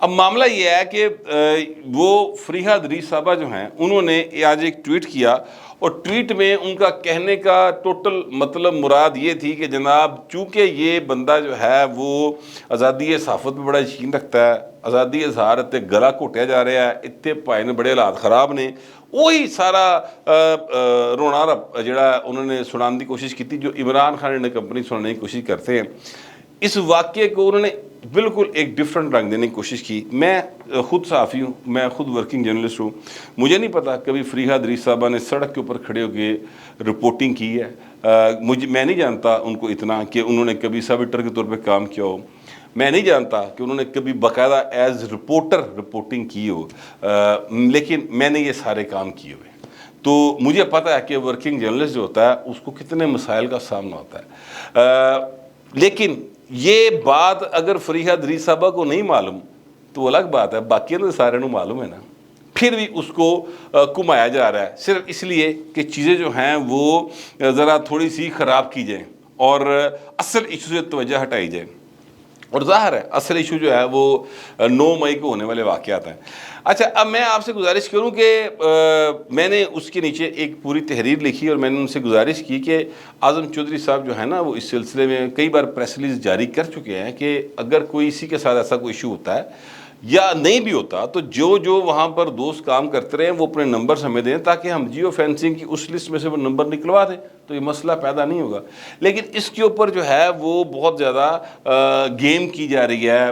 اب معاملہ یہ ہے کہ وہ فریحہ ادریس صاحبہ جو ہیں انہوں نے آج ایک ٹویٹ کیا، اور ٹویٹ میں ان کا کہنے کا ٹوٹل مطلب مراد یہ تھی کہ جناب چونکہ یہ بندہ جو ہے وہ آزادی صحافت میں بڑا یقین رکھتا ہے، آزادی اظہار تے گلا گھوٹیا جا رہا ہے، اتنے پائے نے بڑے حالات خراب نے، وہی سارا رونا جڑا انہوں نے سنان دی کوشش کی تھی جو عمران خان نے کمپنی سنانے کی کوشش کرتے ہیں، اس واقعے کو انہوں نے بالکل ایک ڈیفرنٹ رنگ دینے کی کوشش کی۔ میں خود صحافی ہوں، میں خود ورکنگ جرنلسٹ ہوں، مجھے نہیں پتا کبھی فریحہ ادریس صاحبہ نے سڑک کے اوپر کھڑے ہو کے رپورٹنگ کی ہے، میں نہیں جانتا ان کو اتنا کہ انہوں نے کبھی سب ایڈیٹر کے طور پہ کام کیا ہو، میں نہیں جانتا کہ انہوں نے کبھی باقاعدہ ایز رپورٹر رپورٹنگ کی ہو، لیکن میں نے یہ سارے کام کیے ہوئے، تو مجھے پتہ ہے کہ ورکنگ جرنلسٹ جو ہوتا ہے اس کو کتنے مسائل کا سامنا ہوتا ہے۔ لیکن یہ بات اگر فریحہ ادریس صاحبہ کو نہیں معلوم تو الگ بات ہے، باقی تو سارے نو معلوم ہے نا، پھر بھی اس کو کمایا جا رہا ہے صرف اس لیے کہ چیزیں جو ہیں وہ ذرا تھوڑی سی خراب کی جائیں اور اصل ایشو سے توجہ ہٹائی جائے، اور ظاہر ہے اصل ایشو جو ہے وہ 9 مئی کو ہونے والے واقعات ہیں۔ اچھا، اب میں آپ سے گزارش کروں کہ میں نے اس کے نیچے ایک پوری تحریر لکھی اور میں نے ان سے گزارش کی کہ اعظم چودھری صاحب جو ہے نا وہ اس سلسلے میں کئی بار پریس ریلیز جاری کر چکے ہیں کہ اگر کوئی اسی کے ساتھ ایسا کوئی ایشو ہوتا ہے یا نہیں بھی ہوتا تو جو وہاں پر دوست کام کرتے رہے ہیں وہ اپنے نمبر ہمیں دیں تاکہ ہم جیو فینسنگ کی اس لسٹ میں سے وہ نمبر نکلوا دیں تو یہ مسئلہ پیدا نہیں ہوگا۔ لیکن اس کے اوپر جو ہے وہ بہت زیادہ گیم کی جا رہی ہے،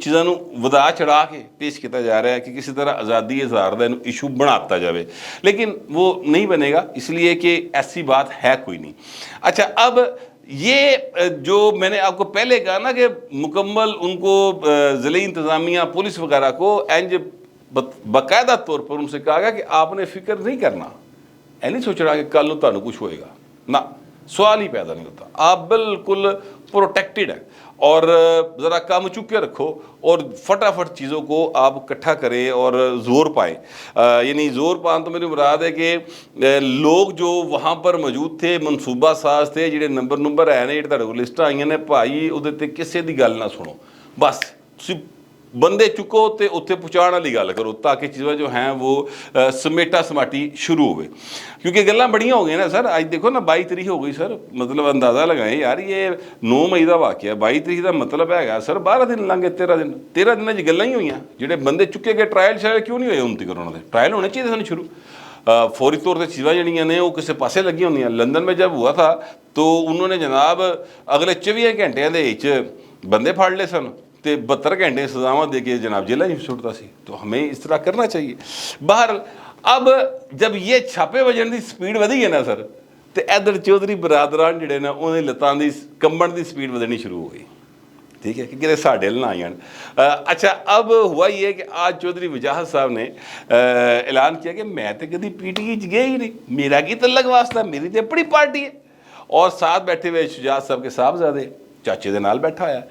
چیزوں ودا چڑھا کے پیش کیا جا رہا ہے کہ کسی طرح آزادی اظہار دا ایشو بناتا جاوے، لیکن وہ نہیں بنے گا اس لیے کہ ایسی بات ہے کوئی نہیں۔ اچھا، اب یہ جو میں نے آپ کو پہلے کہا نا کہ مکمل ان کو ضلعی انتظامیہ پولیس وغیرہ کو باقاعدہ طور پر ان سے کہا گیا کہ آپ نے فکر نہیں کرنا، نہیں سوچ رہا کہ کل نو تانوں کچھ ہوئے گا، نہ سوال ہی پیدا نہیں ہوتا، آپ بالکل پروٹیکٹڈ ہیں، اور ذرا کام چکے رکھو اور فٹافٹ چیزوں کو آپ اکٹھا کریں اور زور پائیں، یعنی زور پان تو میری مراد ہے کہ لوگ جو وہاں پر موجود تھے منصوبہ ساز تھے جڑے نمبر ہے نے جڑے تھوڑے لسٹاں آئیاں نے بھائی وہ کسی دی گل نہ سنو، بس بندے چکو تے اتنے پہنچانے والی گل کرو تاکہ چیزیں جو ہیں وہ سمیٹا سماٹی شروع ہوئے، کیونکہ گلاں بڑیاں ہو گئی نا سر۔ آج دیکھو نا 22 تاریخ ہو گئی سر، مطلب اندازہ لگائیں یار یہ 9 مئی کا واقعہ، 22 تاریخ کا مطلب ہے سر 12 دن لنگے، 13 دن چ گلاں ہی ہوئی، جڑے بندے چکے گئے ٹرائل شائل کیوں نہیں ہوئے ان تک، انہوں نے ٹرائل ہونے چاہیے سن شروع، فوری طور سے چیزیں جڑیاں نے وہ کسی پاسے لگی ہوئی ہیں۔ لندن میں جب ہوا تھا تو انہوں نے جناب اگلے 24 گھنٹے دے بندے پھاڑ لے سن، 72 گھنٹے سزاواں دے کے جناب جیلیں چھوڑتا سی، تو ہمیں اس طرح کرنا چاہیے۔ بہرحال اب جب یہ چھاپے وجن دی سپیڈ ودی ہے نا سر، تو ادھر چودھری برادران جڑے نا انہیں لتان دی کمبن دی سپیڈ ودنی شروع ہو گئی، ٹھیک ہے کہ کدھر ساڈے نہ آئی۔ اچھا، اب ہوا یہ کہ آج چودھری وجاہت صاحب نے اعلان کیا کہ میں تو کدی پی ٹی آئی گیا ہی نہیں، میرا کی تعلق واسطہ، میری تو اپنی پارٹی ہے، اور ساتھ بیٹھے ہوئے شجاعت صاحب کے صاحبزادے چاچے دے نال بیٹھا ہوا۔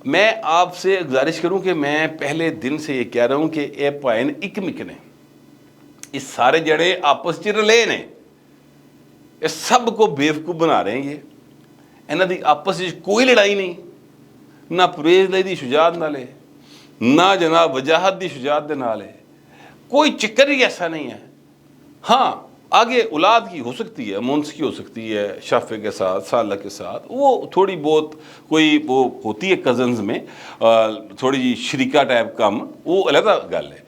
میں آپ سے گزارش کروں کہ میں پہلے دن سے یہ کہہ رہا ہوں کہ اے پائن ایک مکنے اس سارے جڑے آپس چ رلے نے، یہ سب کو بیوقوف بنا رہے ہیں، یہ انہاں دی آپس کوئی لڑائی نہیں، نہ پرویز لئی دی شجاعت نال ہے، نہ جناب وجاہت دی شجاعت دے نال ہے، کوئی چکر ہی ایسا نہیں ہے۔ ہاں آگے اولاد کی ہو سکتی ہے، مونس کی ہو سکتی ہے، شافع کے ساتھ، سالہ کے ساتھ، وہ تھوڑی بہت کوئی وہ ہوتی ہے کزنز میں تھوڑی جی شریکہ ٹائپ کم، وہ علیحدہ گل ہے۔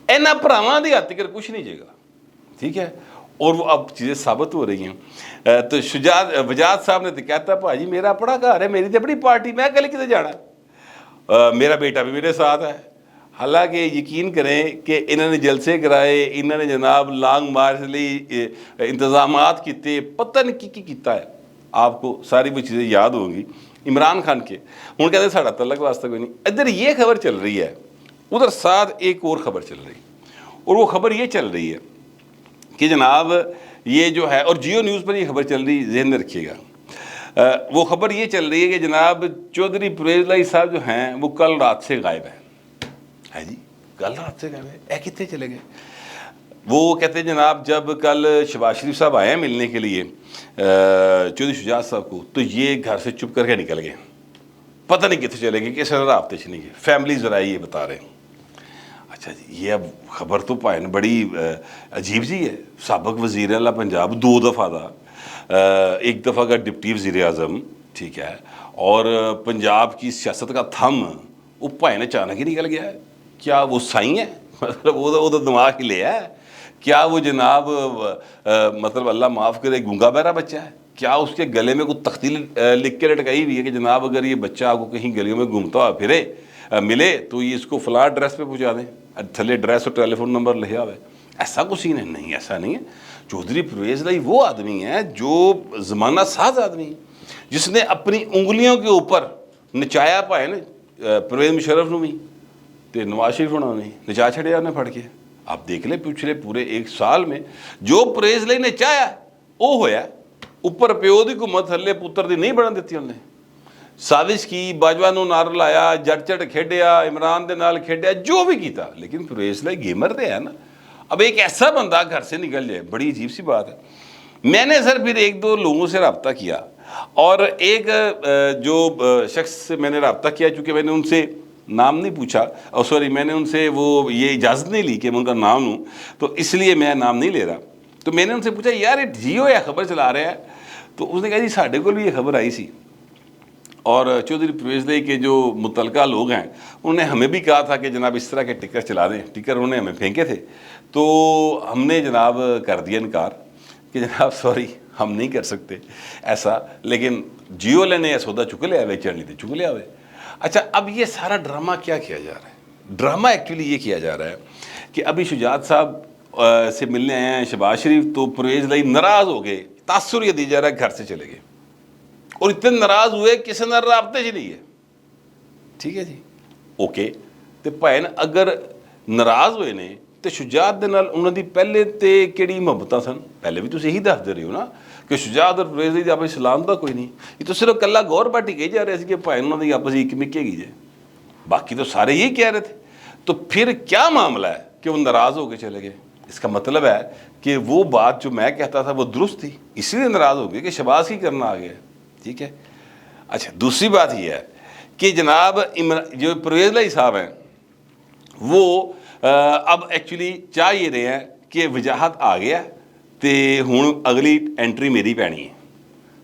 اینا پراواں دی ہاتھ کر کچھ نہیں جائے گا، ٹھیک ہے، اور وہ اب چیزیں ثابت ہو رہی ہیں۔ تو وجاہت صاحب نے تو کہتا ہے بھائی میرا اپنا گھر ہے، میری تو بڑی پارٹی، میں کل کدھر جانا، میرا بیٹا بھی میرے ساتھ ہے۔ حالانکہ یقین کریں کہ انہوں نے جلسے کرائے، انہوں نے جناب لانگ مارچ لی انتظامات کیتے، پتہ نہیں کی کیتا ہے، آپ کو ساری وہ چیزیں یاد ہوں گی عمران خان کے۔ ہوں کہتے ہیں ساڑھا تعلق واسطہ کوئی نہیں، ادھر یہ خبر چل رہی ہے، ادھر ساتھ ایک اور خبر چل رہی ہے، اور وہ خبر یہ چل رہی ہے کہ جناب یہ جو ہے، اور جیو نیوز پر یہ خبر چل رہی ہے، ذہن میں رکھیے گا، وہ خبر یہ چل رہی ہے کہ جناب چودھری پرویز لائی صاحب جو ہیں وہ کل رات سے غائب ہیں۔ ہے جی، کل رات سے گئے، اے کتنے چلے گئے؟ وہ کہتے ہیں جناب جب کل شہباز شریف صاحب آئے ہیں ملنے کے لیے چودھری شجاعت صاحب کو، تو یہ گھر سے چپ کر کے نکل گئے، پتہ نہیں کتنے چلے گی، کس رابطے چ نہیں گئے، فیملی ذرائع یہ بتا رہے ہیں۔ اچھا جی، یہ اب خبر تو پائن بڑی عجیب سی ہے۔ سابق وزیر اعلیٰ پنجاب 2 دفعہ تھا، ایک دفعہ کا ڈپٹی وزیر اعظم، ٹھیک ہے، اور پنجاب کی سیاست کا تھم وہ پائن اچانک ہی نکل گیا ہے۔ کیا وہ سائیں ہے؟ مطلب وہ تو دماغ ہی لے ہے۔ کیا وہ جناب مطلب اللہ معاف کرے گونگا بہرا بچہ ہے؟ کیا اس کے گلے میں کوئی تختی لکھ کے لٹکائی ہوئی ہے کہ جناب اگر یہ بچہ آپ کو کہیں گلیوں میں گھومتا ہوا پھرے ملے تو یہ اس کو فلاں ایڈریس پہ پہنچا دیں، تھلے ایڈریس اور ٹیلی فون نمبر لکھا ہوا ہے؟ ایسا کچھ سین ہے؟ نہیں، ایسا نہیں ہے۔ چودھری پرویز لائی وہ آدمی ہے جو زمانہ ساز آدمی ہے، جس نے اپنی انگلیوں کے اوپر نچایا پائے نا پرویز مشرف نو بھی تے نواز شریف ہونا نہیں نچا چھڑیا انہیں پھڑ کے۔ آپ دیکھ لیں پچھلے پورے 1 سال میں جو پرویز لائی نے چاہیا وہ ہویا، اوپر پیو دی حکومت تھلے پتر دی نہیں بڑھن دیتی انہیں، سازش کی، باجوہ نو نار لایا، جٹ چٹ کھیڈیا، عمران دے نال کھیڈیا، جو بھی کیتا، لیکن پرویز لائی گیمر دے ہے نا۔ اب ایک ایسا بندہ گھر سے نکل جائے، بڑی عجیب سی بات ہے۔ میں نے سر پھر 1-2 لوگوں سے رابطہ کیا، اور ایک جو شخص سے میں نے رابطہ کیا، چونکہ میں نے ان سے نام نہیں پوچھا، اور سوری میں نے ان سے وہ یہ اجازت نہیں لی کہ میں ان کا نام لوں، تو اس لیے میں نام نہیں لے رہا۔ تو میں نے ان سے پوچھا یار یہ جیو یا خبر چلا رہا ہے؟ تو اس نے کہا جی ساڈے کو بھی یہ خبر آئی سی، اور چودھری پرویز لائی کے جو متعلقہ لوگ ہیں انہوں نے ہمیں بھی کہا تھا کہ جناب اس طرح کے ٹکر چلا دیں، ٹکر انہوں نے ہمیں پھینکے تھے، تو ہم نے جناب کر دیا انکار کہ جناب سوری ہم نہیں کر سکتے ایسا، لیکن جیو والے نے سودا چک لیا ہوئے، چڑھ لیتے چک لیا ہوئے۔ اچھا اب یہ سارا ڈرامہ کیا کیا جا رہا ہے؟ ڈرامہ ایکچولی یہ کیا جا رہا ہے کہ ابھی شجاعت صاحب سے ملنے آئے ہیں شہباز شریف، تو پرویز لائی ناراض ہو گئے، تاثر یہ دی جا رہا ہے گھر سے چلے گئے، اور اتنے ناراض ہوئے کسی نہ رابطے چ نہیں ہے۔ ٹھیک ہے جی، اوکے، تو بھائن اگر ناراض ہوئے نے تو شجاعت دے نال انہوں دی پہلے تے کیڑی محبتاں سن؟ پہلے بھی تو یہی دس دے رہے ہو نا کہ شجاعت اور پرویز لائی آپ اسلام دا کوئی نہیں، یہ تو صرف کلا گور باٹی کہی جا رہے تھے کہ بھائی انہوں نے آپس ایک مکے گی جائے، باقی تو سارے یہی کہہ رہے تھے۔ تو پھر کیا معاملہ ہے کہ وہ ناراض ہو کے چلے گئے؟ اس کا مطلب ہے کہ وہ بات جو میں کہتا تھا وہ درست تھی، اسی لیے ناراض ہو گئے کہ شہباز کی کرنا آ گیا۔ ٹھیک ہے، اچھا دوسری بات یہ ہے کہ جناب جو پرویز لائی صاحب ہیں وہ اب ایکچولی چاہ یہ رہے ہیں کہ وجاہت آ گیا تے ہوں اگلی انٹری میری پینی ہے،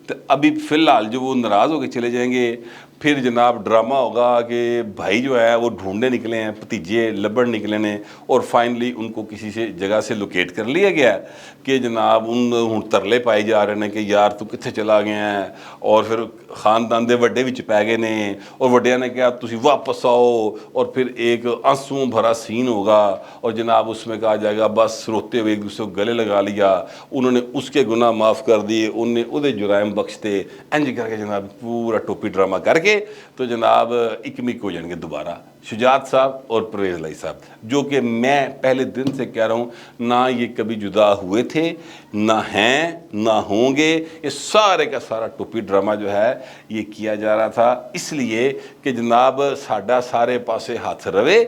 تو ابھی فی الحال جو وہ ناراض ہو کے چلے جائیں گے، پھر جناب ڈرامہ ہوگا کہ بھائی جو ہے وہ ڈھونڈنے نکلے ہیں، بھتیجے لبڑ نکلے ہیں، اور فائنلی ان کو کسی سے جگہ سے لوکیٹ کر لیا گیا کہ جناب ان ہوں ترلے پائے جا رہے ہیں کہ یار تو کتنے چلا گیا ہے، اور پھر خاندان دے وڈے وچ پی گئے نے، اور وڈیاں نے کہا تسی واپس آؤ، اور پھر ایک آنسوں بھرا سین ہوگا، اور جناب اس میں کہا جائے گا بس روتے ہوئے ایک دوسرے کو گلے لگا لیا، انہوں نے اس کے گناہ معاف کر دیے، انہوں نے وہ جرائم بخشتے، انج کر کے جناب پورا ٹوپی ڈرامہ کر کے تو جناب اکمک ہو جائیں گے دوبارہ شجاعت صاحب اور پرویز لائی صاحب، جو کہ میں پہلے دن سے کہہ رہا ہوں نہ یہ کبھی جدا ہوئے تھے، نہ ہیں، نہ ہوں گے۔ یہ سارے کا سارا ٹوپی ڈرامہ جو ہے یہ کیا جا رہا تھا اس لیے کہ جناب ساڈا سارے پاسے ہاتھ روے،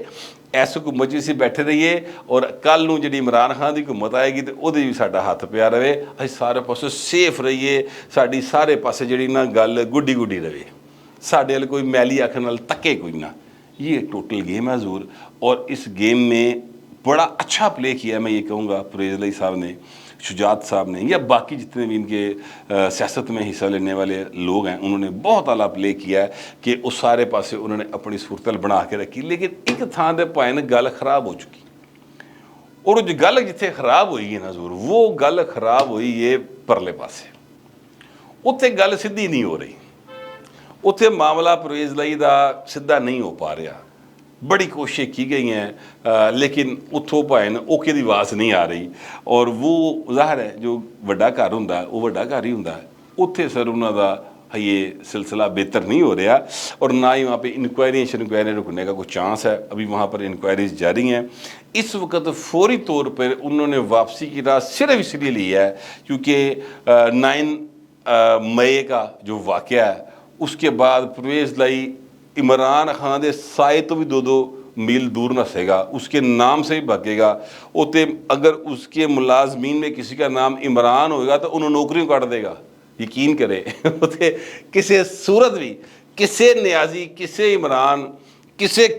ایسے حکومت جی بیٹھے رہیے، اور کل نو جی عمران خان کی حکومت آئے گی تو وہ بھی ساڈا ہاتھ پیا رہے، اسی سارے پاسے سیف رہیے، ساڈی سارے پاسے جڑی نا گل گڈی گڈی رہے، ساڈے وال کوئی میلی اکھ نال تکے کوئی نہ۔ یہ ٹوٹل گیم ہے حضور، اور اس گیم میں بڑا اچھا پلے کیا میں یہ کہوں گا پرویز لائی صاحب نے، شجاعت صاحب نے، یا باقی جتنے بھی ان کے سیاست میں حصہ لینے والے لوگ ہیں انہوں نے بہت اعلیٰ پلے کیا ہے کہ اس سارے پاسے انہوں نے اپنی صورتحال بنا کے رکھی، لیکن ایک تھان دے پائن گل خراب ہو چکی، اور جو گل جتنے خراب ہوئی ہے نا حضور، وہ گل خراب ہوئی ہے پرلے پاسے، اتنے گل سیدھی نہیں ہو رہی، اتنے معاملہ پرویز لائی دا سیدھا نہیں ہو پا رہا، بڑی کوششیں کی گئی ہیں لیکن اتوں بھائن اوکے دی آواز نہیں آ رہی، اور وہ ظاہر ہے جو وڈا گھر ہوں وہ وڈا گھر ہی ہوں، اتنے سر انہوں دا یہ سلسلہ بہتر نہیں ہو رہا، اور نہ ہی وہاں پہ انکوائری رکنے کا کوئی چانس ہے، ابھی وہاں پر انکوائریز جاری ہیں۔ اس وقت فوری طور پر انہوں نے واپسی کی راہ صرف اس لیے لی ہے کیونکہ 9 مئی کا جو واقعہ ہے اس کے بعد پرویز لائی عمران خان دے سائے تو بھی 2 میل دور نہ سے گا، اس کے نام سے ہی بھاگے گا، اوتے اگر اس کے ملازمین میں کسی کا نام عمران ہوئے گا تو انہوں نوکریوں کاٹ دے گا، یقین کرے، کسی صورت بھی ਕਿਸੇ ਨਿਆਜ਼ੀ, ਕਿਸੇ ਇਮਰਾਨ, ਕਿਸੇ